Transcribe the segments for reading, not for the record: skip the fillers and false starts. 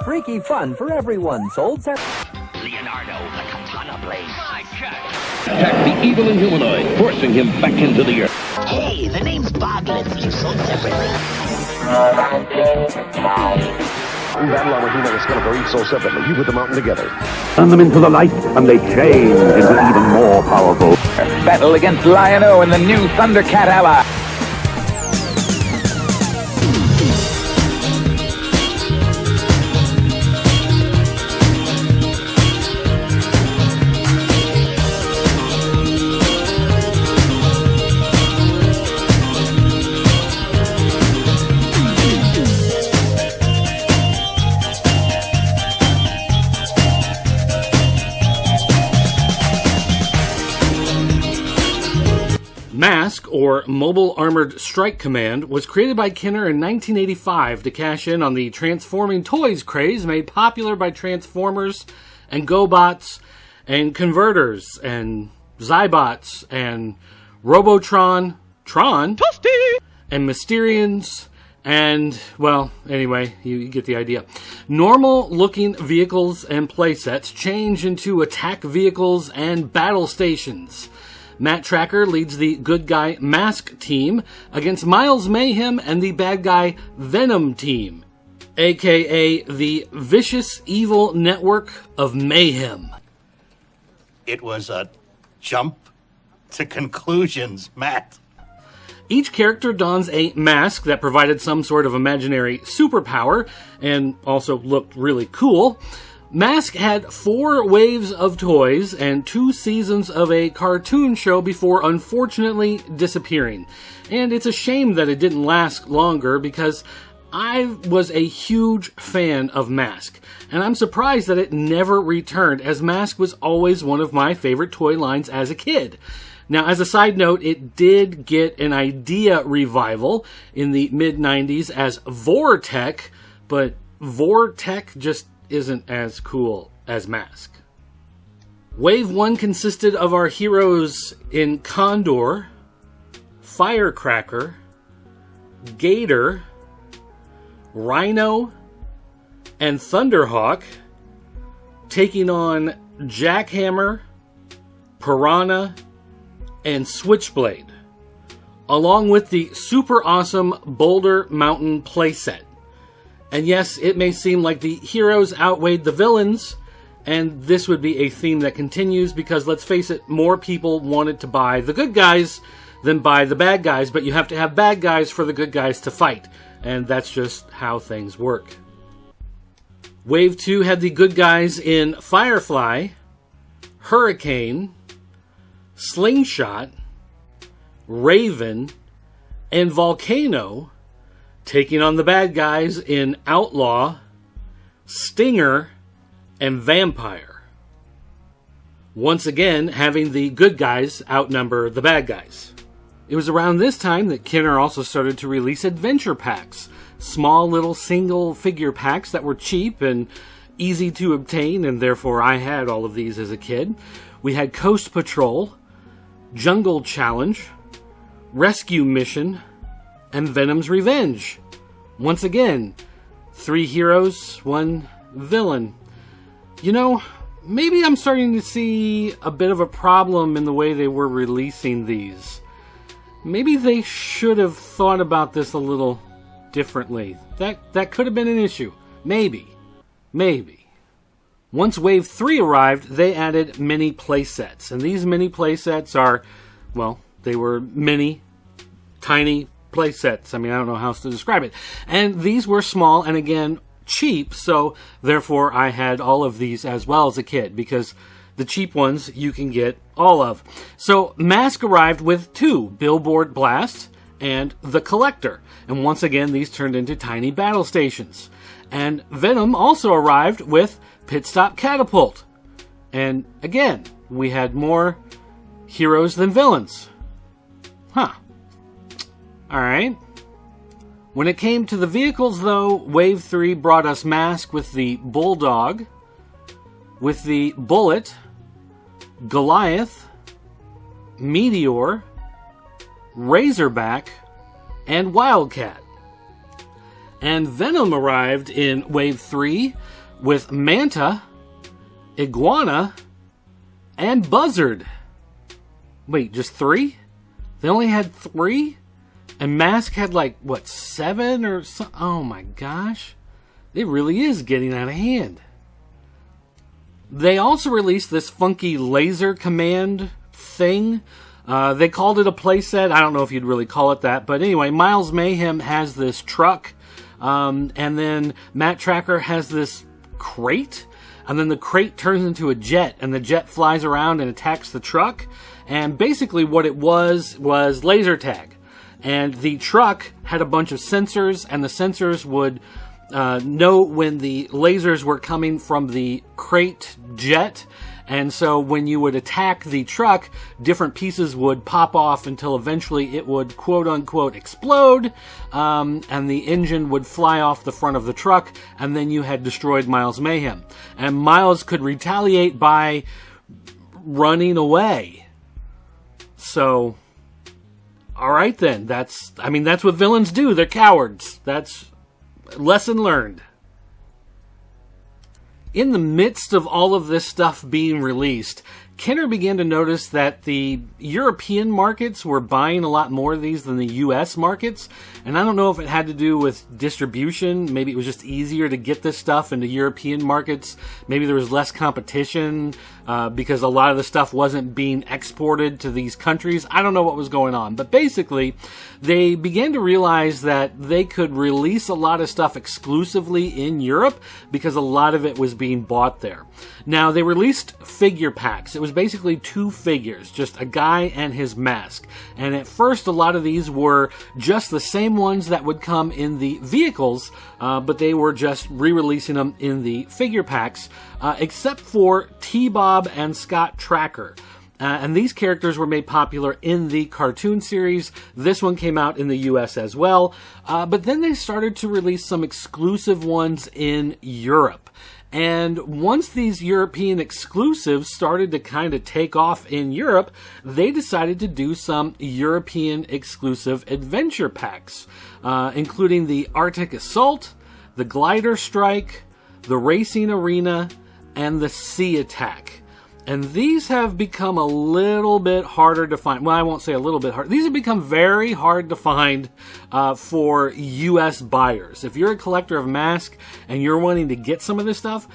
Freaky fun for everyone. Sold Leonardo, the katana blade. Attack the evil Inhumanoid, forcing him back into the earth. Hey, the name's Boglins. You sold separately. We battle our He-Man and Skeletor each sold separately. You put them out together. Turn them into the light, and they change into even more powerful. Battle against Lion-O and the new Thundercat ally. M.A.S.K, or Mobil Armored Strike Kommand, was created by Kenner in 1985 to cash in on the transforming toys craze made popular by Transformers and GoBots and Converters and Zybots and Robotron, Toasty! And Mysterians and, well, anyway, you get the idea. Normal-looking vehicles and playsets change into attack vehicles and battle stations. Matt Trakker leads the good guy M.A.S.K team against Miles Mayhem and the bad guy V.E.N.O.M team, aka the Vicious Evil Network of Mayhem. It was a jump to conclusions, Matt. Each character dons a mask that provided some sort of imaginary superpower and also looked really cool. M.A.S.K had 4 waves of toys and 2 seasons of a cartoon show before unfortunately disappearing. And it's a shame that it didn't last longer because I was a huge fan of M.A.S.K. And I'm surprised that it never returned, as M.A.S.K was always one of my favorite toy lines as a kid. Now, as a side note, it did get an idea revival in the mid-90s as Vortech, but Vortech just isn't as cool as M.A.S.K. Wave 1 consisted of our heroes in Condor, Firecracker, Gator, Rhino, and Thunderhawk, taking on Jackhammer, Piranha, and Switchblade, along with the super awesome Boulder Mountain playset. And yes, it may seem like the heroes outweighed the villains, and this would be a theme that continues because, let's face it, more people wanted to buy the good guys than buy the bad guys, but you have to have bad guys for the good guys to fight, and that's just how things work. Wave 2 had the good guys in Firefly, Hurricane, Slingshot, Raven, and Volcano, taking on the bad guys in Outlaw, Stinger, and Vampire. Once again, having the good guys outnumber the bad guys. It was around this time that Kenner also started to release adventure packs, small little single figure packs that were cheap and easy to obtain, and therefore I had all of these as a kid. We had Coast Patrol, Jungle Challenge, Rescue Mission, and Venom's Revenge. Once again, 3 heroes, 1 villain. You know, maybe I'm starting to see a bit of a problem in the way they were releasing these. Maybe they should have thought about this a little differently. That could have been an issue. Maybe. Once Wave 3 arrived, they added mini playsets. And these mini playsets are, well, they were mini, tiny playsets. I mean, I don't know how else to describe it. And these were small and, again, cheap. So, therefore, I had all of these as well as a kid, because the cheap ones you can get all of. So, M.A.S.K arrived with 2, Billboard Blast and The Collector. And once again, these turned into tiny battle stations. And Venom also arrived with Pit Stop Catapult. And again, we had more heroes than villains. Alright. When it came to the vehicles, though, Wave 3 brought us M.A.S.K with the Bulldog, with the Bullet, Goliath, Meteor, Razorback, and Wildcat. And V.E.N.O.M arrived in Wave 3 with Manta, Iguana, and Buzzard. Wait, just 3? They only had 3? And M.A.S.K had like, what, 7 or so? Oh my gosh. It really is getting out of hand. They also released this funky laser command thing. They called it a playset. I don't know if you'd really call it that. But anyway, Miles Mayhem has this truck. And then Matt Trakker has this crate. And then the crate turns into a jet. And the jet flies around and attacks the truck. And basically what it was laser tag. And the truck had a bunch of sensors. And the sensors would know when the lasers were coming from the crate jet. And so when you would attack the truck, different pieces would pop off until eventually it would quote-unquote explode, and the engine would fly off the front of the truck, and then you had destroyed Miles Mayhem. And Miles could retaliate by running away. So, alright then, that's what villains do. They're cowards. That's lesson learned. In the midst of all of this stuff being released, Kenner began to notice that the European markets were buying a lot more of these than the US markets. And I don't know if it had to do with distribution. Maybe it was just easier to get this stuff into European markets. Maybe there was less competition because a lot of the stuff wasn't being exported to these countries. I don't know what was going on. But basically, they began to realize that they could release a lot of stuff exclusively in Europe because a lot of it was being bought there. Now, they released figure packs. It was basically 2 figures, just a guy and his mask. And at first, a lot of these were just the same ones that would come in the vehicles, but they were just re-releasing them in the figure packs, except for T-Bob and Scott Trakker. And these characters were made popular in the cartoon series. This one came out in the US as well. But then they started to release some exclusive ones in Europe. And once these European exclusives started to kind of take off in Europe, they decided to do some European exclusive adventure packs, including the Arctic Assault, the Glider Strike, the Racing Arena, and the Sea Attack. And these have become a little bit harder to find. Well, I won't say a little bit hard. These have become very hard to find for U.S. buyers. If you're a collector of M.A.S.K and you're wanting to get some of this stuff,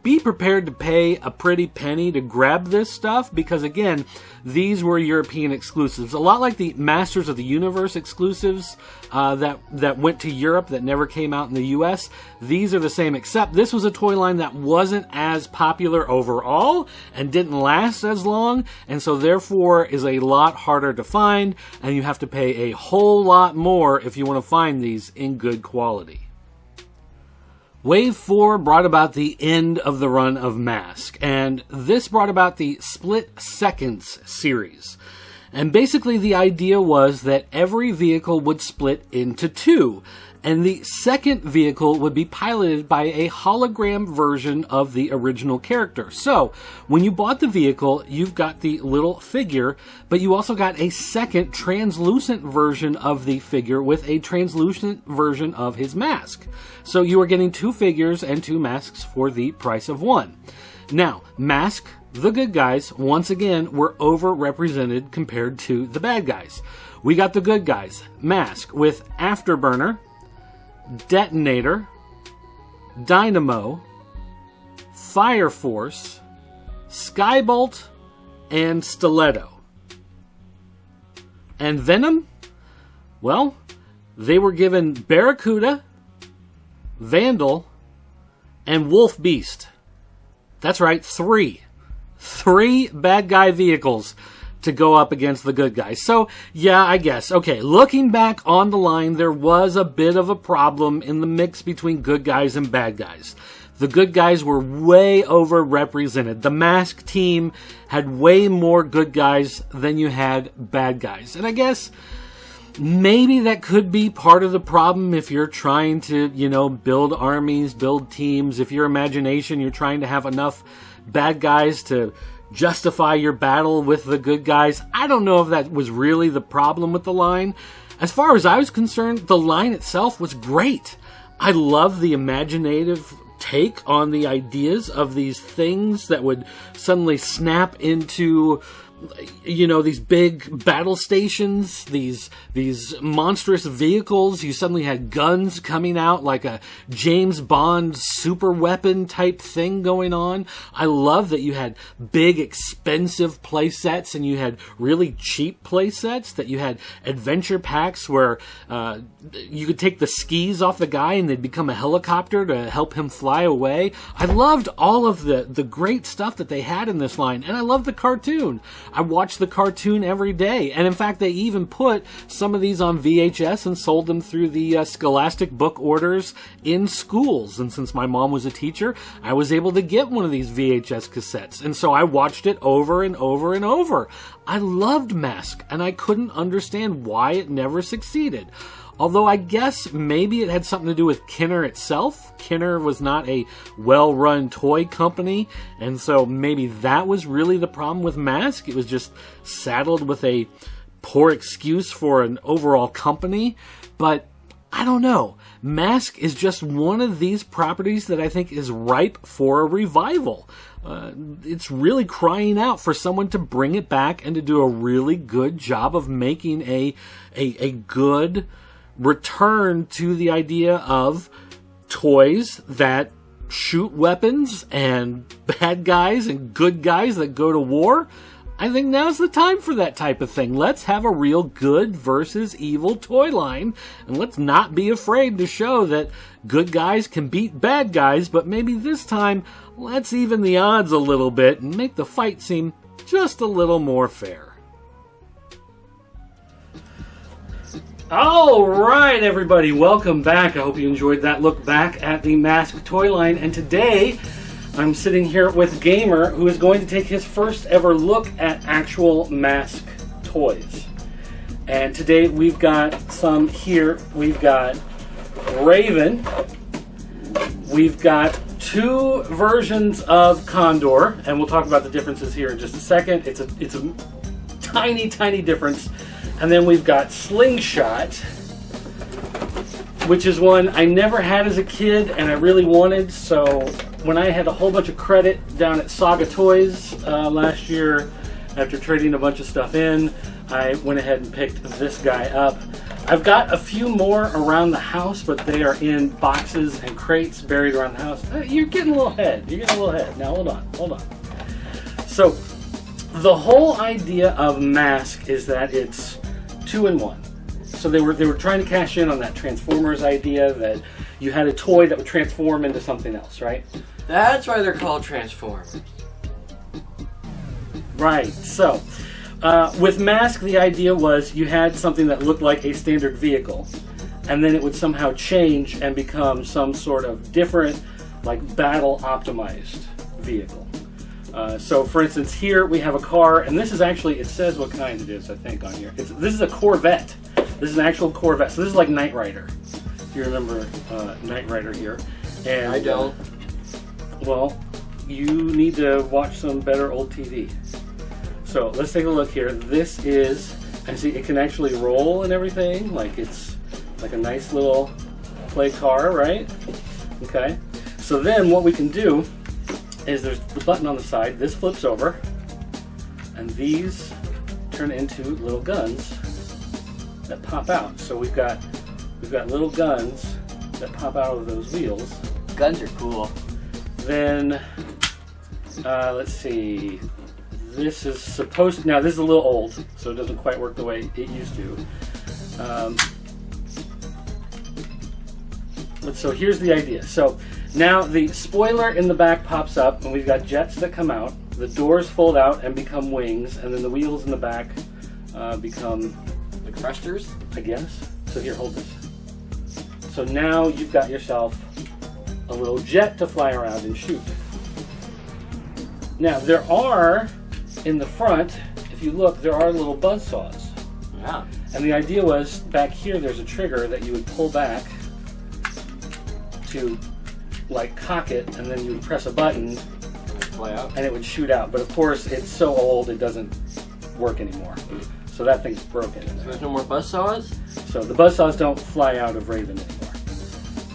be prepared to pay a pretty penny to grab this stuff because, again, these were European exclusives. A lot like the Masters of the Universe exclusives that went to Europe that never came out in the US. These are the same, except this was a toy line that wasn't as popular overall and didn't last as long, and so therefore is a lot harder to find, and you have to pay a whole lot more if you want to find these in good quality. Wave 4 brought about the end of the run of M.A.S.K, and this brought about the Split Seconds series. And basically the idea was that every vehicle would split into 2, and the second vehicle would be piloted by a hologram version of the original character. So, when you bought the vehicle, you've got the little figure, but you also got a second translucent version of the figure with a translucent version of his mask. So you are getting 2 figures and 2 masks for the price of 1. Now, M.A.S.K, the good guys, once again, were overrepresented compared to the bad guys. We got the good guys, M.A.S.K with Afterburner, Detonator, Dynamo, Fire Force, Skybolt, and Stiletto. And Venom? Well, they were given Barracuda, Vandal, and Wolf Beast. That's right, 3. 3 bad guy vehicles to go up against the good guys. So, yeah, I guess. Okay, looking back on the line, there was a bit of a problem in the mix between good guys and bad guys. The good guys were way overrepresented. The M.A.S.K team had way more good guys than you had bad guys. And I guess maybe that could be part of the problem if you're trying to, build armies, build teams. If your imagination, you're trying to have enough bad guys to justify your battle with the good guys. I don't know if that was really the problem with the line. As far as I was concerned, the line itself was great. I love the imaginative take on the ideas of these things that would suddenly snap into, you know, these big battle stations, these monstrous vehicles. You suddenly had guns coming out like a James Bond super weapon type thing going on. I love that you had big expensive play sets and you had really cheap play sets, that you had adventure packs where you could take the skis off the guy and they'd become a helicopter to help him fly away. I loved all of the great stuff that they had in this line, and I loved the cartoon. I watched the cartoon every day, and in fact they even put some of these on VHS and sold them through the Scholastic book orders in schools. And since my mom was a teacher, I was able to get one of these VHS cassettes, and so I watched it over and over and over. I loved M.A.S.K, and I couldn't understand why it never succeeded. Although I guess maybe it had something to do with Kenner itself. Kenner was not a well-run toy company, and so maybe that was really the problem with M.A.S.K. It was just saddled with a poor excuse for an overall company. But I don't know. M.A.S.K. is just one of these properties that I think is ripe for a revival. It's really crying out for someone to bring it back and to do a really good job of making a good return to the idea of toys that shoot weapons and bad guys and good guys that go to war. I think now's the time for that type of thing. Let's have a real good versus evil toy line, and let's not be afraid to show that good guys can beat bad guys, but maybe this time let's even the odds a little bit and make the fight seem just a little more fair. All right, everybody, welcome back. I hope you enjoyed that look back at the M.A.S.K. toy line. And today, I'm sitting here with Gamer, who is going to take his first ever look at actual M.A.S.K. toys. And today, we've got some here. We've got Raven. We've got two versions of Condor, and we'll talk about the differences here in just a second. It's a tiny, tiny difference. And then we've got Slingshot, which is one I never had as a kid and I really wanted. So when I had a whole bunch of credit down at Saga Toys last year, after trading a bunch of stuff in, I went ahead and picked this guy up. I've got a few more around the house, but they are in boxes and crates buried around the house. You're getting a little ahead. Now hold on. So the whole idea of M.A.S.K. is that it's 2-in-1. So they were trying to cash in on that Transformers idea that you had a toy that would transform into something else, right? That's why they're called Transformers. Right. So with M.A.S.K, the idea was you had something that looked like a standard vehicle, and then it would somehow change and become some sort of different, like battle optimized vehicle. So, for instance, here we have a car, and this is actually, it says what kind it is, I think, on here. This is a Corvette. This is an actual Corvette. So this is like Knight Rider. If you remember Knight Rider here. And I don't. Well, you need to watch some better old TV. So let's take a look here. This is, and see, it can actually roll and everything. Like it's like a nice little play car, right? Okay. So then what we can do is there's the button on the side. This flips over, and these turn into little guns that pop out. So we've got little guns that pop out of those wheels. Guns are cool. Then let's see. This is supposed to, now this is a little old, so it doesn't quite work the way it used to. So here's the idea. So now the spoiler in the back pops up, and we've got jets that come out. The doors fold out and become wings, and then the wheels in the back become like thrusters, I guess. So here, hold this. So now you've got yourself a little jet to fly around and shoot. Now there are, in the front, if you look, there are little buzzsaws. Yeah. And the idea was, back here there's a trigger that you would pull back to like cock it, and then you would press a button fly out, and it would shoot out. But of course it's so old it doesn't work anymore. So that thing's broken. So there's no more buzzsaws? So the buzzsaws don't fly out of Raven anymore.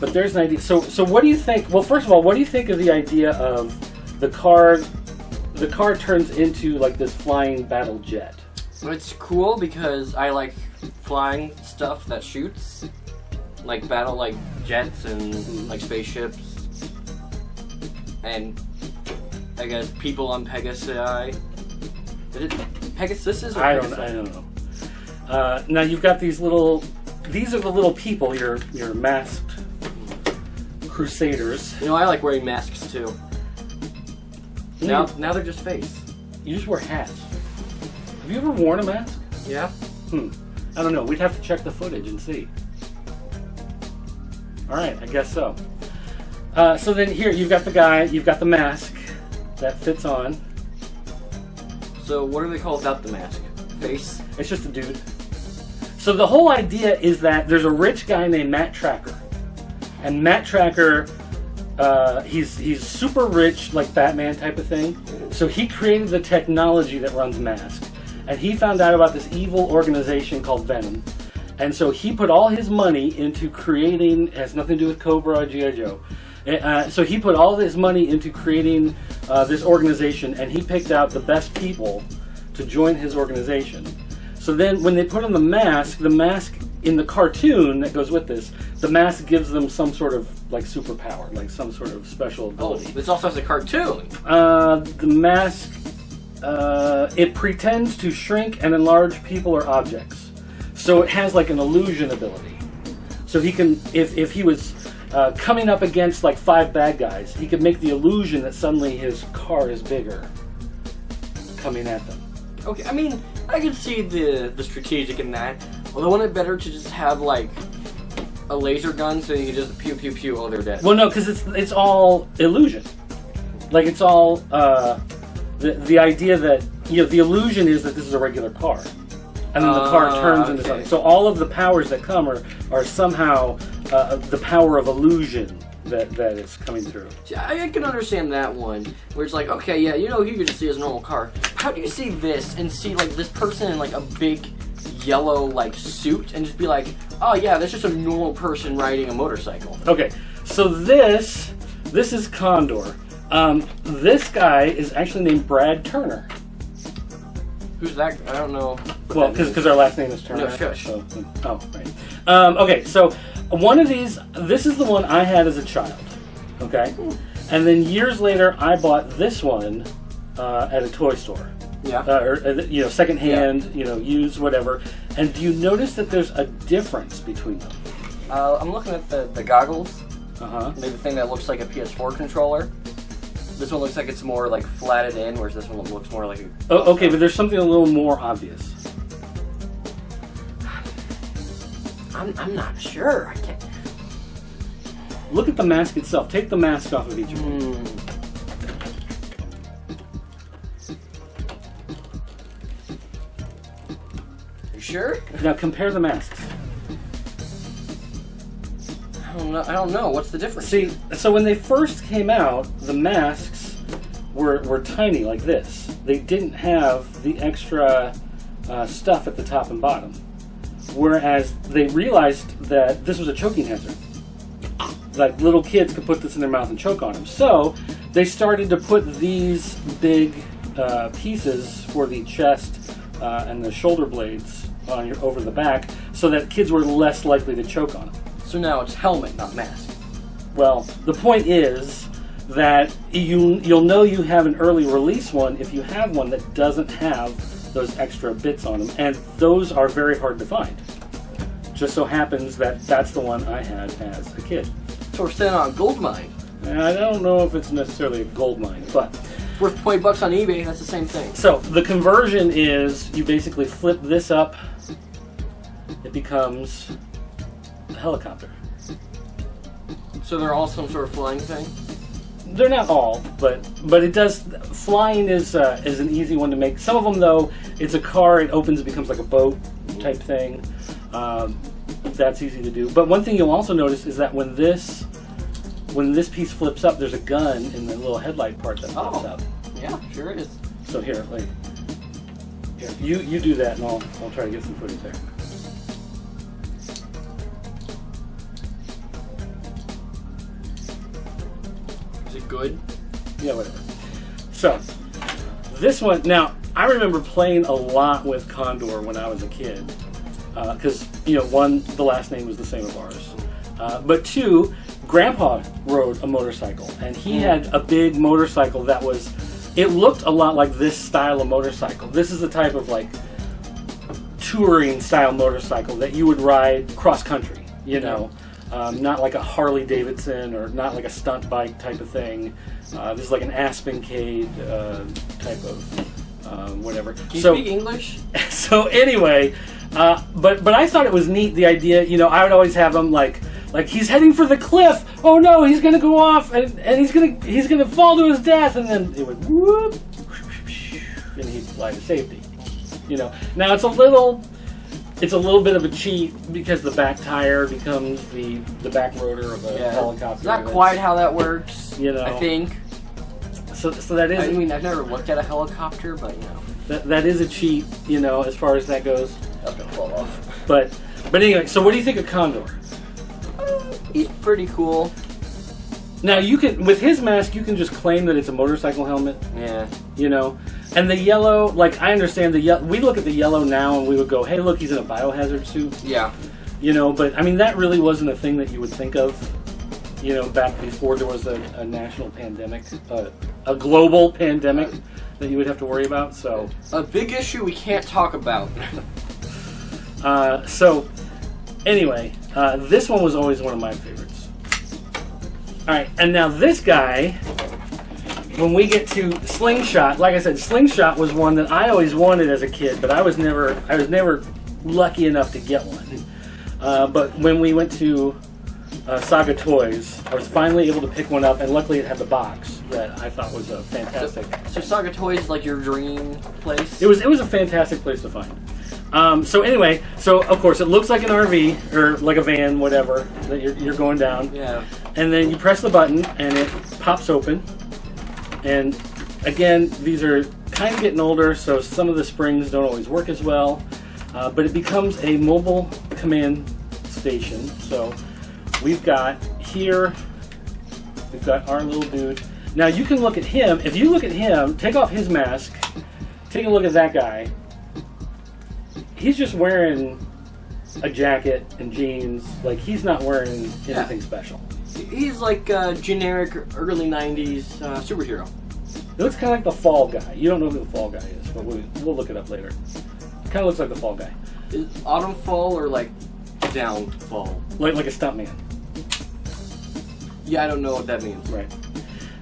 But there's an idea. So what do you think? Well, first of all, what do you think of the idea of the car? The car turns into like this flying battle jet. It's cool because I like flying stuff that shoots, like battle like jets and like spaceships, and I guess people on Pegasi. Is it Pegasus or I Pegasus? don't know. Now you've got these little. These are the little people. Your masked crusaders. You know, I like wearing masks too. Now they're just face. You just wear hats. Have you ever worn a mask? Yeah. I don't know. We'd have to check the footage and see. All right, I guess so. So then here you've got the guy. You've got the mask that fits on. So what do they call without the mask? Face? It's just a dude. So the whole idea is that there's a rich guy named Matt Trakker, and Matt Trakker, he's super rich, like Batman type of thing. So he created the technology that runs M.A.S.K, and he found out about this evil organization called V.E.N.O.M, and so he put all his money into creating. It has nothing to do with Cobra or G.I. Joe. So he put all his money into creating this organization, and he picked out the best people to join his organization. So then when they put on the mask in the cartoon that goes with this, the mask gives them some sort of like superpower, like some sort of special ability. Oh, this also has a cartoon. The mask, it pretends to shrink and enlarge people or objects. So it has like an illusion ability. So he can, if he was coming up against like 5 bad guys, he could make the illusion that suddenly his car is bigger coming at them. Okay, I mean, I can see the strategic in that. Although, wouldn't it better to just have like a laser gun so you can just pew pew pew? Oh, they're dead. Well, no, because it's all illusion. Like it's all the idea that the illusion is that this is a regular car, and then the car turns into something. So all of the powers that come are somehow the power of illusion that is coming through. I can understand that one, where it's like, okay, yeah, you could just see his normal car. How do you see this and see like this person in like a big yellow like suit and just be like, oh yeah, that's just a normal person riding a motorcycle? Okay, so this is Condor. This guy is actually named Brad Turner. Who's that? I don't know. Well, because our last name is Turner. No, shush. So, oh, right. Okay, so one of these, this is the one I had as a child. Okay, and then years later, I bought this one at a toy store. Yeah. Or secondhand, used, whatever. And do you notice that there's a difference between them? I'm looking at the goggles. Maybe the thing that looks like a PS4 controller. This one looks like it's more like flatted in, whereas this one looks more like a... Oh, okay, but there's something a little more obvious. I'm not sure. I can't... Look at the mask itself. Take the mask off of each one. You sure? Now compare the masks. I don't know. What's the difference? See, so when they first came out, the masks were tiny like this. They didn't have the extra stuff at the top and bottom. Whereas they realized that this was a choking hazard. Like little kids could put this in their mouth and choke on them. So they started to put these big pieces for the chest and the shoulder blades over the back so that kids were less likely to choke on them. So now it's helmet, not mask. Well, the point is that you'll know you have an early release one if you have one that doesn't have those extra bits on them, and those are very hard to find. Just so happens that that's the one I had as a kid. So we're standing on a gold mine. I don't know if it's necessarily a gold mine, but it's worth $20 on eBay. That's the same thing. So the conversion is you basically flip this up. It becomes a helicopter. So they're all some sort of flying thing? They're not all, but it does. Flying is an easy one to make. Some of them, though, it's a car. It opens, it becomes like a boat type thing. That's easy to do. But one thing you'll also notice is that when this piece flips up, there's a gun in the little headlight part that flips up. Yeah, sure it is. So here, you do that, and I'll try to get some footage there. Is it good? Yeah, whatever. So, this one, now, I remember playing a lot with Condor when I was a kid. Because, one, the last name was the same as ours. But two, Grandpa rode a motorcycle. And he had a big motorcycle that it looked a lot like this style of motorcycle. This is the type of, touring style motorcycle that you would ride cross country, not like a Harley Davidson or not like a stunt bike type of thing. This is like an Aspencade type of whatever. Can you speak English? So anyway, but I thought it was neat, the idea, I would always have him like he's heading for the cliff. Oh no, he's gonna go off and he's gonna fall to his death, and then it would whoop, and he'd fly to safety. Now it's a little bit of a cheat because the back tire becomes the back rotor of a helicopter. It's not quite how that works, I think. So that is... I mean, I've never looked at a helicopter, but, That is a cheat, as far as that goes. That's gonna fall off. But anyway, so what do you think of Condor? He's pretty cool. Now, with his mask, you can just claim that it's a motorcycle helmet. Yeah. And the yellow, I understand we look at the yellow now and we would go, hey, look, he's in a biohazard suit. Yeah. But I mean, that really wasn't a thing that you would think of, back before there was a national pandemic, a global pandemic that you would have to worry about. So a big issue we can't talk about. So anyway, this one was always one of my favorites. All right, and now this guy, when we get to Slingshot, like I said, Slingshot was one that I always wanted as a kid, but I was never lucky enough to get one. But when we went to Saga Toys, I was finally able to pick one up, and luckily it had the box that I thought was a fantastic. So Saga Toys is like your dream place? It was a fantastic place to find. So anyway, of course it looks like an RV or like a van, whatever that you're going down. Yeah. And then you press the button and it pops open. And again, these are kind of getting older, so some of the springs don't always work as well. But it becomes a mobile command station. So we've got our little dude. Now you can look at him. If you look at him, take off his mask, take a look at that guy. He's just wearing a jacket and jeans. He's not wearing anything special. He's like a generic early 90s superhero. It looks kind of like the Fall Guy. You don't know who the Fall Guy is, but we'll look it up later. It kind of looks like the Fall Guy. Is Autumn Fall or Down Fall? Like a stuntman. Yeah, I don't know what that means. Right.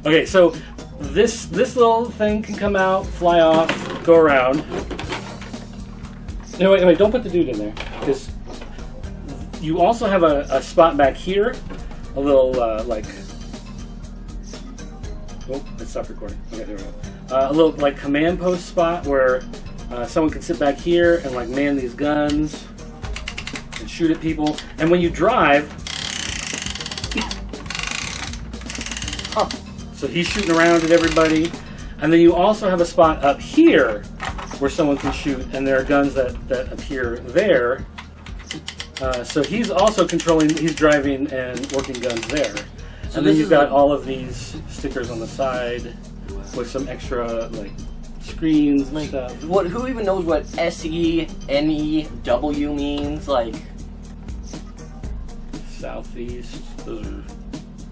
Okay, so this little thing can come out, fly off, go around. No, wait, don't put the dude in there. Because you also have a spot back here. A little, oh, it stopped recording. Okay, there we go. A little, command post spot where someone can sit back here and, man these guns and shoot at people. And when you drive, so he's shooting around at everybody. And then you also have a spot up here where someone can shoot, and there are guns that appear there. So he's also he's driving and working guns there. So and then you've got all of these stickers on the side with some extra, screens and stuff. Who even knows what SENEW means? Southeast, those are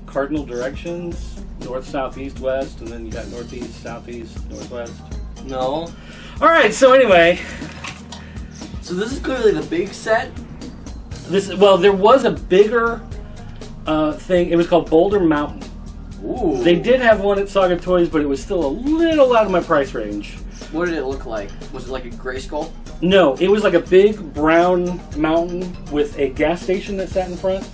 cardinal directions. North, south, east, west, and then you got northeast, southeast, northwest. No. Alright, so anyway. So this is clearly the big set? There was a bigger thing. It was called Boulder Mountain. Ooh. They did have one at Saga Toys, but it was still a little out of my price range. What did it look like? Was it like a gray skull? No, it was like a big brown mountain with a gas station that sat in front.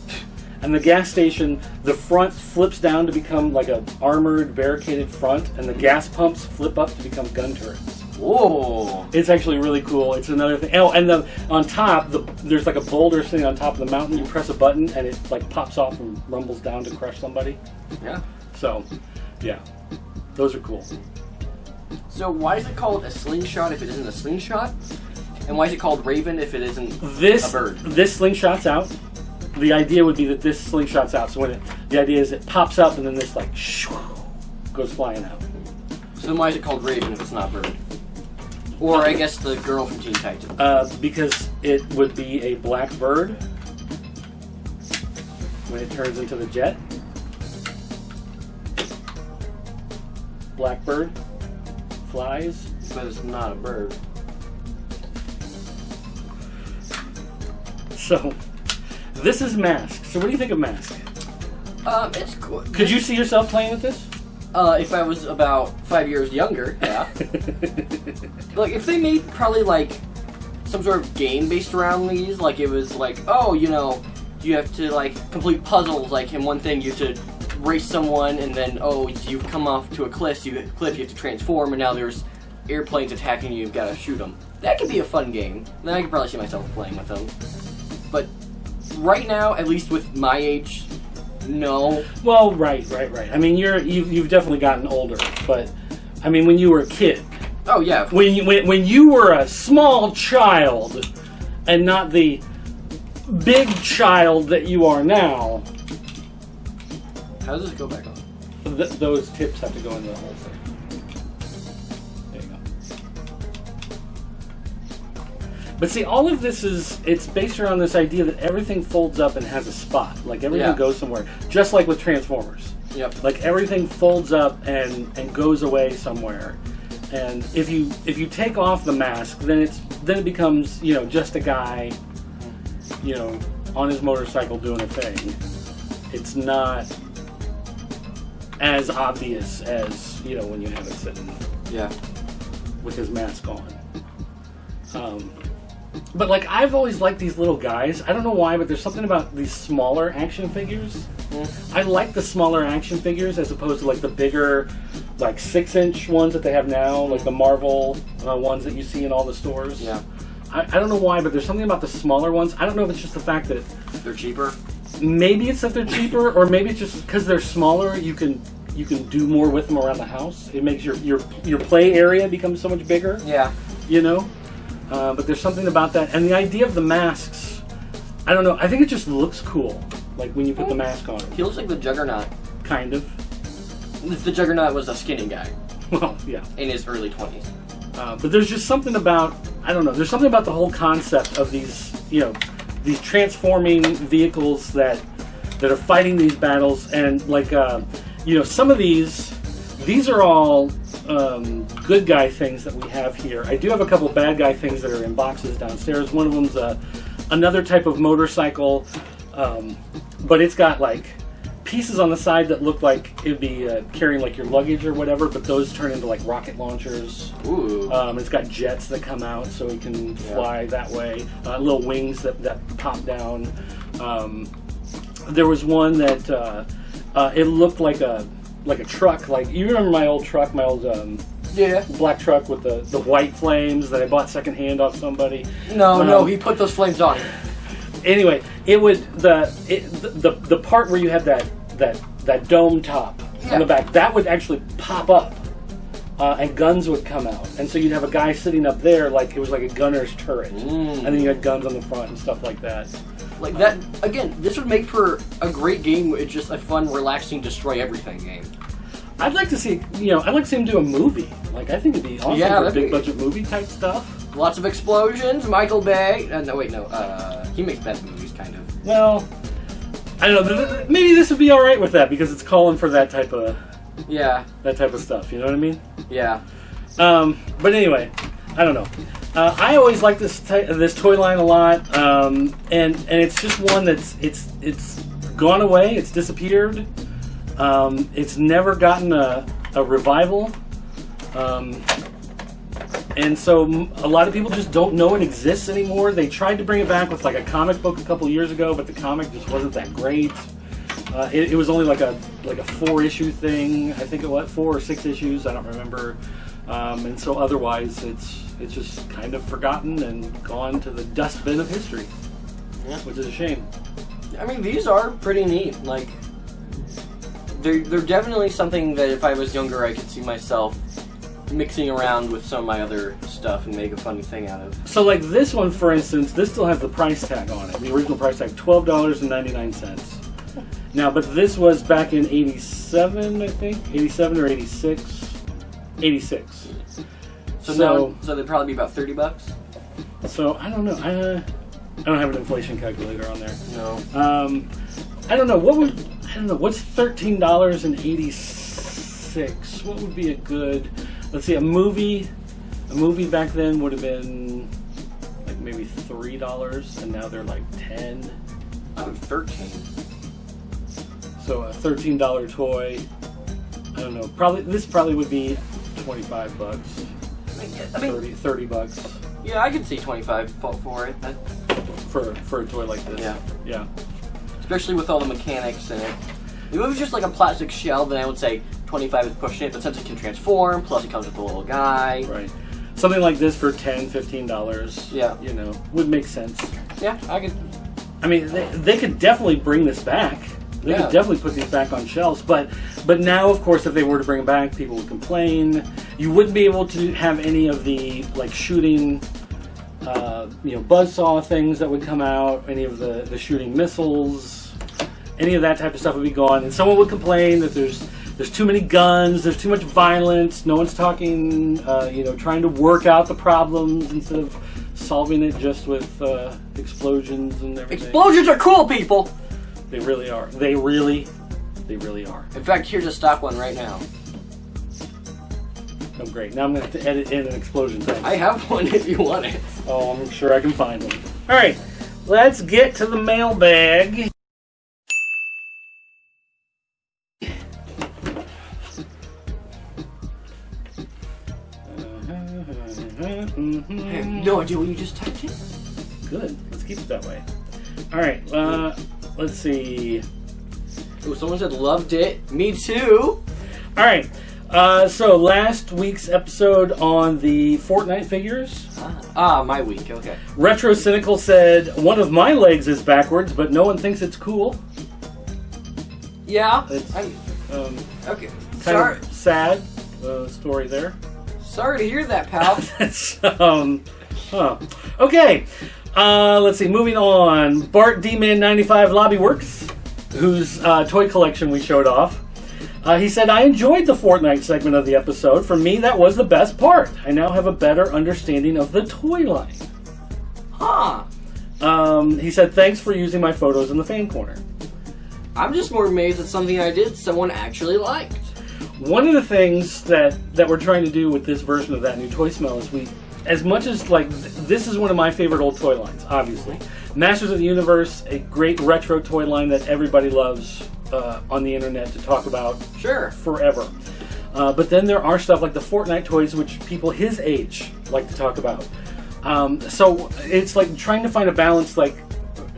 And the gas station, the front flips down to become like a armored, barricaded front, and the gas pumps flip up to become gun turrets. Whoa! It's actually really cool. It's another thing. Oh, and on top, there's like a boulder sitting on top of the mountain. You press a button, and it pops off and rumbles down to crush somebody. Yeah. So, yeah, those are cool. So why is it called a slingshot if it isn't a slingshot? And why is it called Raven if it isn't a bird? This slingshot's out. The idea would be that this slingshot's out. So the idea is it pops up, and then this goes flying out. So then why is it called Raven if it's not Bird? Or I guess the girl from Teen Titans. Because it would be a black bird when it turns into the jet. Black bird flies. But it's not a bird. So, this is M.A.S.K. So what do you think of M.A.S.K? It's cool. Could you see yourself playing with this? If I was about 5 years younger, yeah. Like, if they made probably, like, some sort of game based around these, like, it was like, oh, you know, you have to, like, complete puzzles, like, in one thing you have to race someone, and then, oh, you've come off to a cliff, you have to transform, and now there's airplanes attacking you, you've got to shoot them. That could be a fun game. Then I could probably see myself playing with them. But right now, at least with my age, no. Well, right. I mean, you've definitely gotten older, but I mean, when you were a kid. Oh yeah. When you were a small child, and not the big child that you are now. How does this go back on? Those tips have to go into the whole thing. There you go. But see, all of this it's based around this idea that everything folds up and has a spot. Like everything goes somewhere. Just like with Transformers. Yep. Like everything folds up and goes away somewhere. And if you take off the mask, then it becomes, you know, just a guy, you know, on his motorcycle doing a thing. It's not as obvious as, you know, when you have it sitting with his mask on. But like, I've always liked these little guys. I don't know why, but there's something about these smaller action figures. I like the smaller action figures as opposed to like the bigger, like 6-inch ones that they have now, like the Marvel ones that you see in all the stores. Yeah. I don't know why, but there's something about the smaller ones. I don't know if it's just the fact that they're cheaper. Maybe it's that they're cheaper, or maybe it's just because they're smaller. You can do more with them around the house. It makes your play area become so much bigger. Yeah. You know. But there's something about that, and the idea of the masks. I don't know. I think it just looks cool, like when you put the mask on. He looks like the Juggernaut. Kind of. If the Juggernaut was a skinny guy. Well, yeah. In his early 20s. But there's just something about, I don't know, there's something about the whole concept of these, you know, these transforming vehicles that are fighting these battles, and like, you know, some of these are all good guy things that we have here. I do have a couple bad guy things that are in boxes downstairs. One of them's another type of motorcycle, but it's got like pieces on the side that look like it'd be carrying like your luggage or whatever, but those turn into like rocket launchers. Ooh. It's got jets that come out so it can fly that way. Little wings that pop down. There was one that it looked like a truck. Like, you remember my old truck, my old black truck with the white flames that I bought secondhand off somebody? No, he put those flames on. Anyway, it would the part where you had that dome top on the back, that would actually pop up, and guns would come out, and so you'd have a guy sitting up there like it was like a gunner's turret, and then you had guns on the front and stuff like that. Like that again. This would make for a great game. It's just a fun, relaxing, destroy everything game. I'd like to see, I'd like to see him do a movie. Like, I think it'd be awesome for big budget movie type stuff. Lots of explosions. Michael Bay. He makes bad movies, kind of. Well, I don't know. Maybe this would be all right with that because it's calling for that type of stuff. You know what I mean? Yeah. But anyway, I don't know. I always like this toy line a lot, and it's just one that's it's gone away. It's disappeared. It's never gotten a revival. And so a lot of people just don't know it exists anymore. They tried to bring it back with like a comic book a couple years ago, but the comic just wasn't that great. It was only like a 4-issue thing. I think it was 4 or 6 issues. I don't remember. And so otherwise, it's just kind of forgotten and gone to the dustbin of history, which is a shame. I mean, these are pretty neat. Like, they're definitely something that if I was younger, I could see myself mixing around with some of my other stuff and make a funny thing out of. So like this one, for instance, this still has the price tag on it. The original price tag, $12.99. Now, but this was back in 87, I think. 87 or 86. 86. So they'd probably be about $30. So, I don't know. I don't have an inflation calculator on there. No. I don't know. What's $13.86? What would be a good... Let's see, a movie back then would have been like maybe $3, and now they're like 10. 13. So a $13 toy. I don't know. This probably would be $25. I mean, $30. Yeah, I could see 25 for it. For a toy like this. Yeah. Especially with all the mechanics in it. If it was just like a plastic shell, then I would say 25 is pushing it, but since it can transform, plus it comes with a little guy. Right. Something like this for $10, $15, yeah, would make sense. Yeah, I could. I mean, they could definitely bring this back. They could definitely put these back on shelves, but now, of course, if they were to bring them back, people would complain. You wouldn't be able to have any of the like shooting, buzzsaw things that would come out. Any of the shooting missiles, any of that type of stuff would be gone, and someone would complain that there's too many guns, there's too much violence. No one's talking, trying to work out the problems instead of solving it just with explosions and everything. Explosions are cool, people. They really are. They really are. In fact, here's a stock one right now. Oh, great. Now I'm going to have to edit in an explosion thing. I have one if you want it. Oh, I'm sure I can find one. All right, let's get to the mailbag. I have no idea what you just typed in. Good. Let's keep it that way. All right. Let's see. Oh, someone said loved it. Me too. All right. So last week's episode on the Fortnite figures. My week. Okay. Retro Cynical said one of my legs is backwards, but no one thinks it's cool. Yeah. It's, okay. Kind of sad story there. Sorry to hear that, pal. Okay. Let's see. Moving on. Bart D-Man 95 Lobby Works, whose toy collection we showed off. He said, I enjoyed the Fortnite segment of the episode. For me, that was the best part. I now have a better understanding of the toy line. Huh. He said, thanks for using my photos in the fan corner. I'm just more amazed that something I did someone actually liked. One of the things that we're trying to do with this version of That New Toy Smell is as much as, this is one of my favorite old toy lines, obviously. Masters of the Universe, a great retro toy line that everybody loves on the internet to talk about forever. But then there are stuff like the Fortnite toys, which people his age like to talk about. So it's like trying to find a balance, like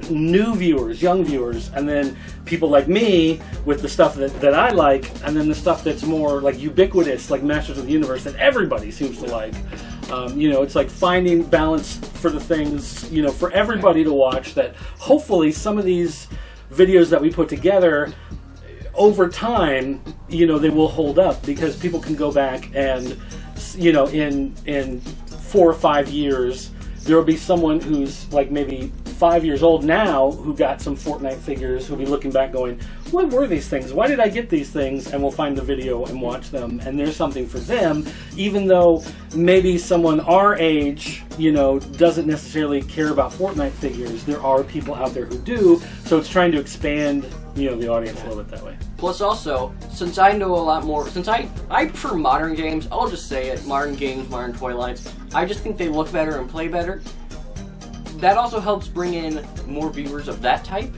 new viewers, young viewers, and then people like me with the stuff that I like, and then the stuff that's more like ubiquitous, like Masters of the Universe, that everybody seems to like. It's like finding balance for the things, for everybody to watch, that hopefully some of these videos that we put together over time, they will hold up, because people can go back and, in 4 or 5 years, there will be someone who's like maybe 5 years old now who got some Fortnite figures, who'll be looking back going, what were these things? Why did I get these things? And we'll find the video and watch them, and there's something for them, even though maybe someone our age, doesn't necessarily care about Fortnite figures. There are people out there who do, so it's trying to expand, the audience a little bit that way. Plus also, since I know a lot more, since I prefer modern games, I'll just say it, modern games, modern toy lines, I just think they look better and play better. That also helps bring in more viewers of that type.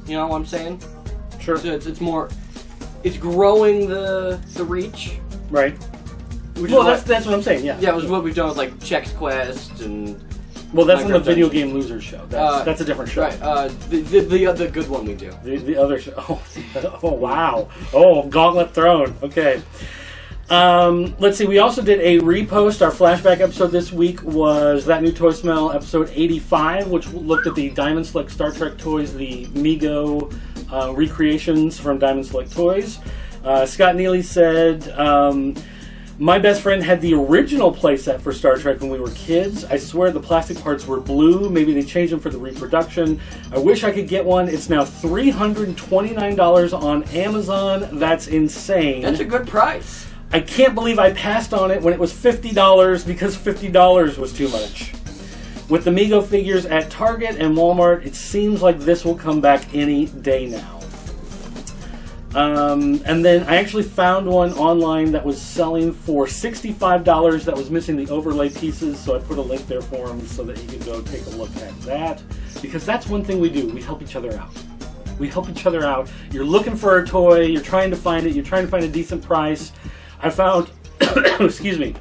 You know what I'm saying? Sure. So it's more, it's growing the reach. Right. Well, that's what I'm saying. Yeah. Yeah, it was what we've done with like Chex Quest and. Well, that's on the Video Game Losers show. That's a different show. Right. The good one we do. The other show. Oh wow. Oh, Gauntlet Throne. Okay. Let's see. We also did a repost. Our flashback episode this week was That New Toy Smell episode 85, which looked at the Diamond Select Star Trek toys, the Mego recreations from Diamond Select Toys. Scott Neely said, My best friend had the original playset for Star Trek when we were kids. I swear the plastic parts were blue. Maybe they changed them for the reproduction. I wish I could get one. It's now $329 on Amazon. That's insane. That's a good price. I can't believe I passed on it when it was $50 because $50 was too much. With the Mego figures at Target and Walmart, it seems like this will come back any day now. And then I actually found one online that was selling for $65 that was missing the overlay pieces, so I put a link there for them so that you can go take a look at that. Because that's one thing we do. We help each other out. We help each other out. You're looking for a toy, you're trying to find it, you're trying to find a decent price. I found, excuse me,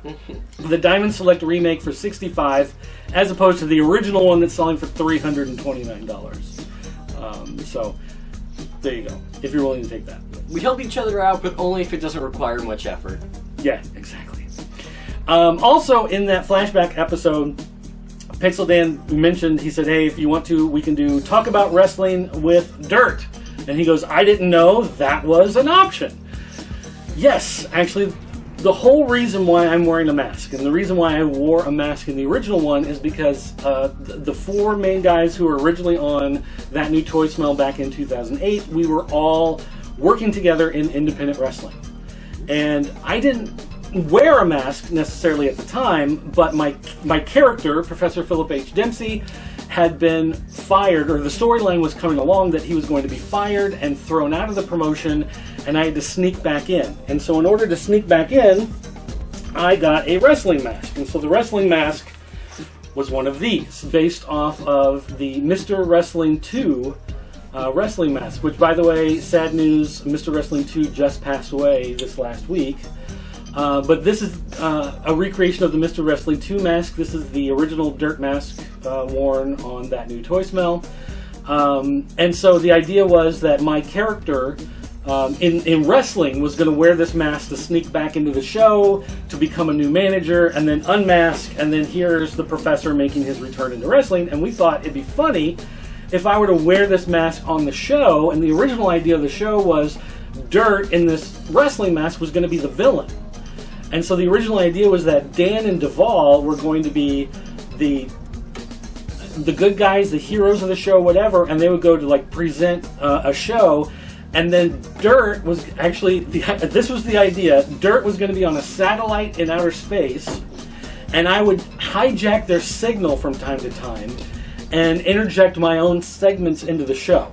the Diamond Select remake for $65 as opposed to the original one that's selling for $329. So there you go, if you're willing to take that. We help each other out, but only if it doesn't require much effort. Yeah, exactly. Also, in that flashback episode, Pixel Dan mentioned, he said, hey, if you want to, we can do Talk About Wrestling with Dirt. And he goes, I didn't know that was an option. Yes, actually, the whole reason why I'm wearing a mask, and the reason why I wore a mask in the original one, is because the four main guys who were originally on That New Toy Smell back in 2008, we were all working together in independent wrestling. And I didn't wear a mask necessarily at the time, but my character, Professor Philip H. Dempsey, had been fired, or the storyline was coming along that he was going to be fired and thrown out of the promotion, and I had to sneak back in. And so in order to sneak back in, I got a wrestling mask. And so the wrestling mask was one of these, based off of the Mr. Wrestling 2 wrestling mask, which, by the way, sad news, Mr. Wrestling 2 just passed away this last week. But this is a recreation of the Mr. Wrestling 2 mask. This is the original Dirt mask worn on That New Toy Smell. And so the idea was that my character in wrestling was going to wear this mask to sneak back into the show, to become a new manager, and then unmask, and then here's the professor making his return into wrestling. And we thought it'd be funny if I were to wear this mask on the show, and the original idea of the show was Dirt in this wrestling mask was going to be the villain. And so the original idea was that Dan and Duvall were going to be the good guys, the heroes of the show, whatever, and they would go to like present a show. And then Dirt was actually, this was the idea, Dirt was going to be on a satellite in outer space, and I would hijack their signal from time to time and interject my own segments into the show.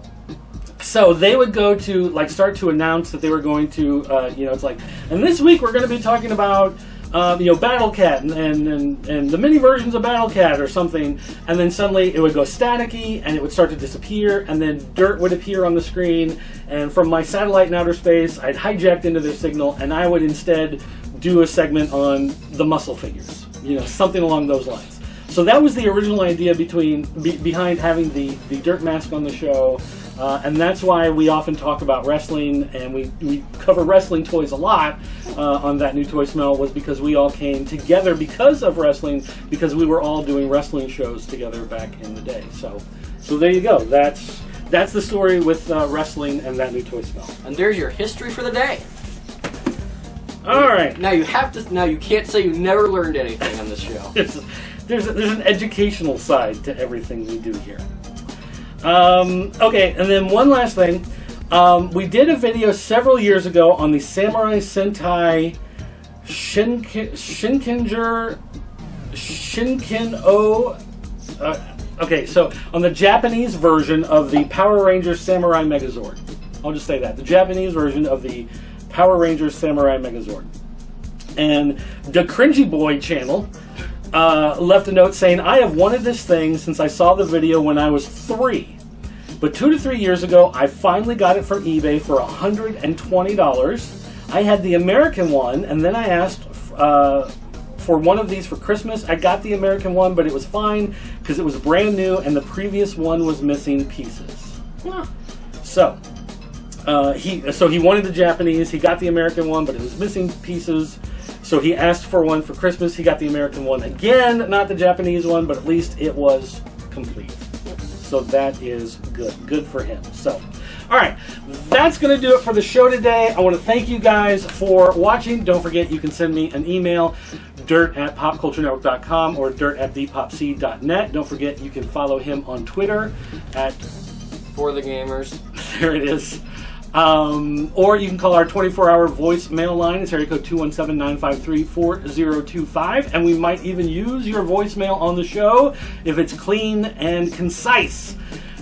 So they would go to, like, start to announce that they were going to, it's like, and this week we're going to be talking about, Battle Cat and the mini versions of Battle Cat or something, and then suddenly it would go staticky and it would start to disappear, and then Dirt would appear on the screen, and from my satellite in outer space, I'd hijacked into their signal, and I would instead do a segment on the muscle figures, something along those lines. So that was the original idea behind having the Dirt mask on the show. And that's why we often talk about wrestling, and we cover wrestling toys a lot on That New Toy Smell, was because we all came together because of wrestling, because we were all doing wrestling shows together back in the day. So there you go. That's the story with wrestling and That New Toy Smell. And there's your history for the day. All right. Now you can't say you never learned anything on this show. There's an educational side to everything we do here. Okay, and then one last thing. We did a video several years ago on the Samurai Sentai Shinkin-O. Okay, so on the Japanese version of the Power Rangers Samurai Megazord. I'll just say that. The Japanese version of the Power Rangers Samurai Megazord. And the Cringy Boy channel left a note saying, I have wanted this thing since I saw the video when I was 3. But 2 to 3 years ago, I finally got it from eBay for $120. I had the American one, and then I asked for one of these for Christmas. I got the American one, but it was fine because it was brand new, and the previous one was missing pieces. Yeah. So he wanted the Japanese. He got the American one, but it was missing pieces. So he asked for one for Christmas. He got the American one again, not the Japanese one, but at least it was complete. So that is good for him. So, all right, that's going to do it for the show today. I want to thank you guys for watching. Don't forget, you can send me an email, dirt@popculturenetwork.com or dirt@thepopseed.net. Don't forget, you can follow him on Twitter at For the Gamers. There it is. Or you can call our 24-hour voicemail line. It's area code 217-953-4025. And we might even use your voicemail on the show if it's clean and concise.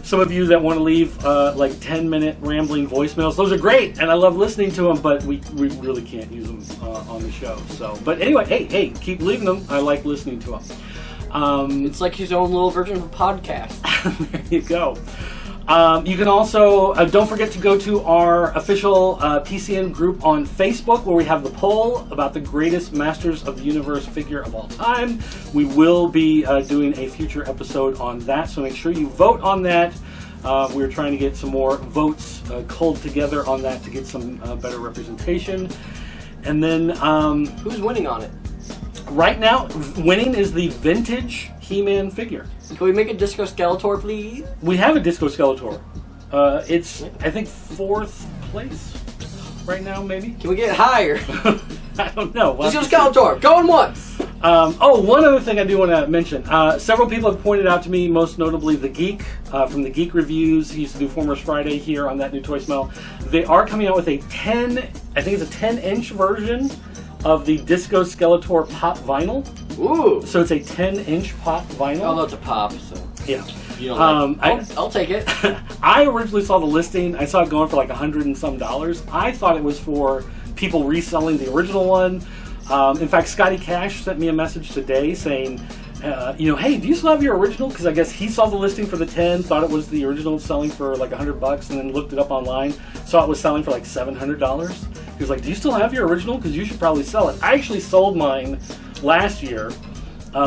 Some of you that want to leave like 10-minute rambling voicemails, those are great, and I love listening to them, but we really can't use them on the show. So, but anyway, hey, keep leaving them. I like listening to them. It's like his own little version of a podcast. There you go. You can also, don't forget to go to our official PCN group on Facebook, where we have the poll about the greatest Masters of the Universe figure of all time. We will be doing a future episode on that, so make sure you vote on that. We're trying to get some more votes culled together on that to get some better representation. And then... who's winning on it? Right now, winning is the vintage He-Man figure. Can we make a Disco Skeletor, please? We have a Disco Skeletor. It's, I think, 4th place right now, maybe? Can we get higher? I don't know. Disco Skeletor, going once! One other thing I do want to mention. Several people have pointed out to me, most notably The Geek, from The Geek Reviews. He used to do Formers Friday here on That New Toy Smell. They are coming out with a 10-inch version of the Disco Skeletor pop vinyl. Ooh! So it's a 10-inch pop vinyl. Although it's a pop, so... Yeah. You don't like I'll take it. I originally saw the listing. I saw it going for like $100 and some. I thought it was for people reselling the original one. In fact, Scotty Cash sent me a message today saying, hey, do you still have your original? Because I guess he saw the listing for the 10, thought it was the original selling for like $100, and then looked it up online, saw it was selling for like $700. He was like, do you still have your original? Because you should probably sell it. I actually sold mine last year,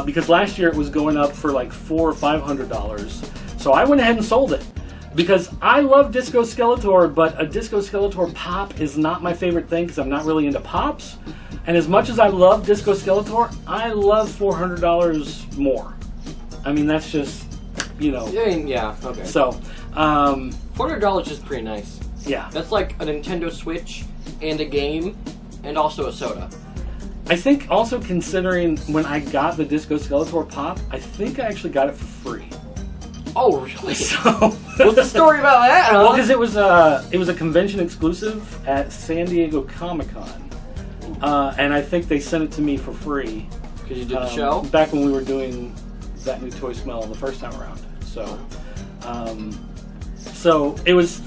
because last year it was going up for like $400 or $500. So I went ahead and sold it. Because I love Disco Skeletor, but a Disco Skeletor pop is not my favorite thing because I'm not really into pops. And as much as I love Disco Skeletor, I love $400 more. I mean, that's just, Yeah, okay. So, $400 is pretty nice. Yeah. That's like a Nintendo Switch and a game and also a soda. I think also considering when I got the Disco Skeletor pop, I think I actually got it for free. Oh, really? So, what's the story about that, huh? Well, because it was a convention exclusive at San Diego Comic-Con. And I think they sent it to me for free. Because you did the show? Back when we were doing That New Toy Smell the first time around. So, so it was...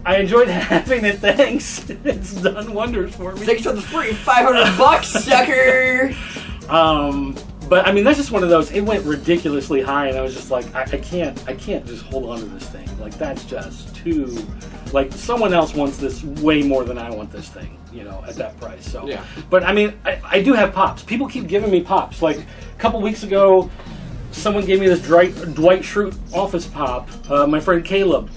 I enjoyed having it, thanks. It's done wonders for me. Thanks for the free $500, sucker! But I mean, that's just one of those. It went ridiculously high, and I was just like, I can't just hold on to this thing. Like, that's just too. Like, someone else wants this way more than I want this thing. At that price. So, yeah. But I mean, I do have pops. People keep giving me pops. Like a couple weeks ago, someone gave me this Dwight Schrute Office pop. My friend Caleb.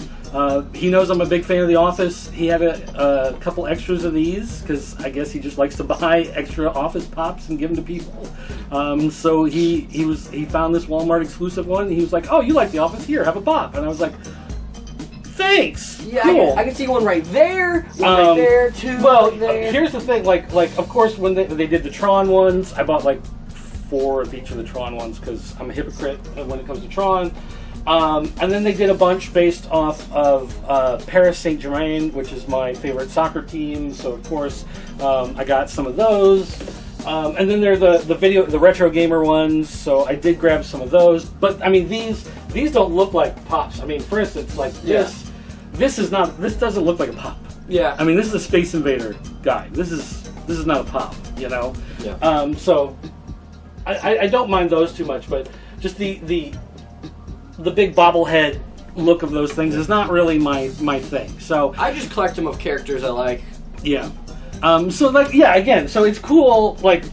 He knows I'm a big fan of The Office. He had a couple extras of these because I guess he just likes to buy extra Office pops and give them to people. So he found this Walmart exclusive one. And he was like, "Oh, you like The Office? Here, have a pop." And I was like, "Thanks, yeah, cool." I can see one right there, right there, two. Well, right there. Here's the thing. Like of course, when they did the Tron ones, I bought like 4 of each of the Tron ones because I'm a hypocrite when it comes to Tron. And then they did a bunch based off of Paris Saint-Germain, which is my favorite soccer team. So of course, I got some of those. And then there are the retro gamer ones. So I did grab some of those. But I mean, these don't look like pops. I mean, for instance, like this doesn't look like a pop. Yeah. I mean, this is a Space Invader guy. This is not a pop. Yeah. So I don't mind those too much, but just the big bobblehead look of those things is not really my thing. So I just collect them of characters I like. Yeah. So it's cool. Like,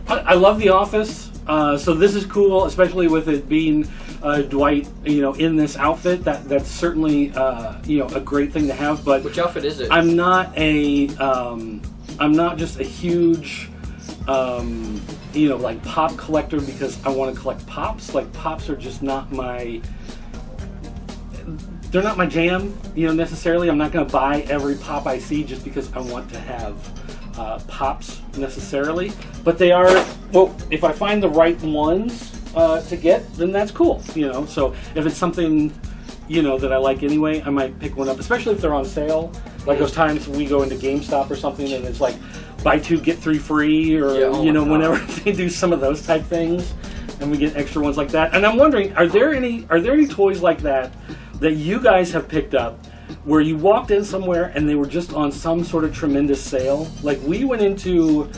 I love The Office. So this is cool, especially with it being Dwight, in this outfit. That's certainly a great thing to have. But which outfit is it? I'm not just a huge like pop collector because I want to collect pops. Like, pops are just not my they're not my jam, necessarily. I'm not going to buy every pop I see just because I want to have pops necessarily. But they are, well, if I find the right ones to get, then that's cool, So if it's something, that I like anyway, I might pick one up, especially if they're on sale. Like those times we go into GameStop or something and it's like buy 2 get 3 free, or whenever they do some of those type things, and we get extra ones like that. And I'm wondering, are there any toys like that you guys have picked up where you walked in somewhere and they were just on some sort of tremendous sale? Like we went into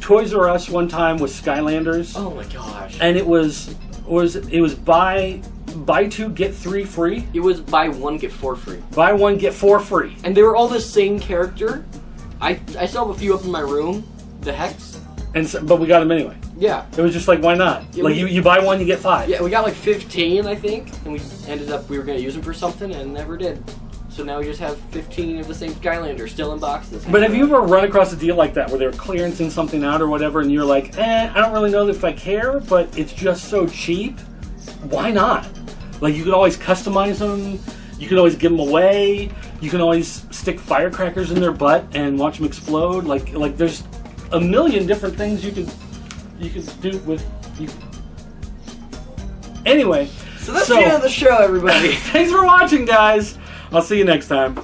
Toys R Us one time with Skylanders. Oh my gosh! And it was buy 2 get 3 free. It was buy 1 get 4 free. Buy 1 get 4 free. And they were all the same character. I still have a few up in my room. The Hex. But we got them anyway. Yeah. It was just like, why not? Yeah, like you buy 1, you get 5. Yeah, we got like 15, I think, and we were going to use them for something and never did. So now we just have 15 of the same Skylander still in boxes. But have you ever run across a deal like that where they're clearancing something out or whatever, and you're like, I don't really know if I care, but it's just so cheap. Why not? Like, you could always customize them. You can always give them away. You can always stick firecrackers in their butt and watch them explode. Like there's a million different things you could do with you. Anyway, so that's the end of the show, everybody. Thanks for watching, guys. I'll see you next time.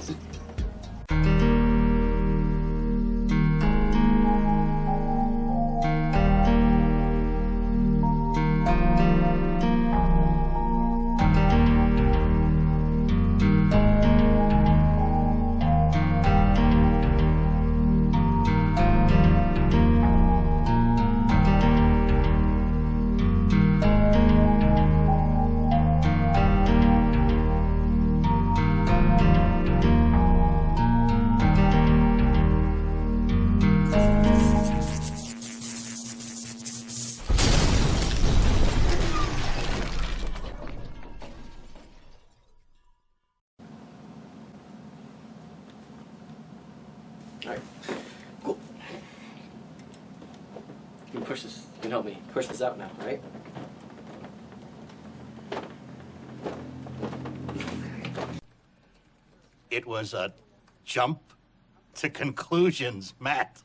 Alright, cool. You can push this, you can help me push this out now, right? It was a jump to conclusions, Matt.